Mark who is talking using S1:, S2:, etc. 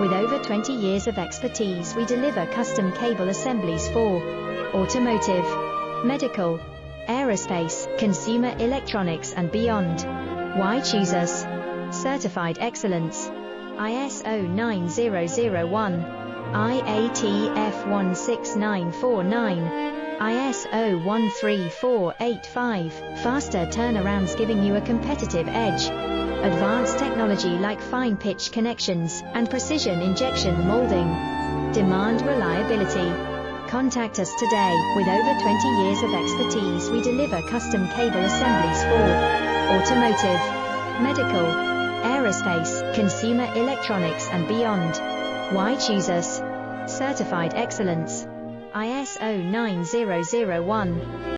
S1: With over 20 years of expertise, we deliver custom cable assemblies for automotive, medical, aerospace, consumer electronics and beyond. Why choose us? Certified excellence. ISO 9001, IATF 16949, ISO 13485. Faster turnarounds giving you a competitive edge. Advanced technology like fine pitch connections and precision injection molding. Demand reliability. Contact us today. With over 20 years of expertise, we deliver custom cable assemblies for automotive, medical, aerospace, consumer electronics and beyond. Why choose us? Certified excellence. ISO 9001.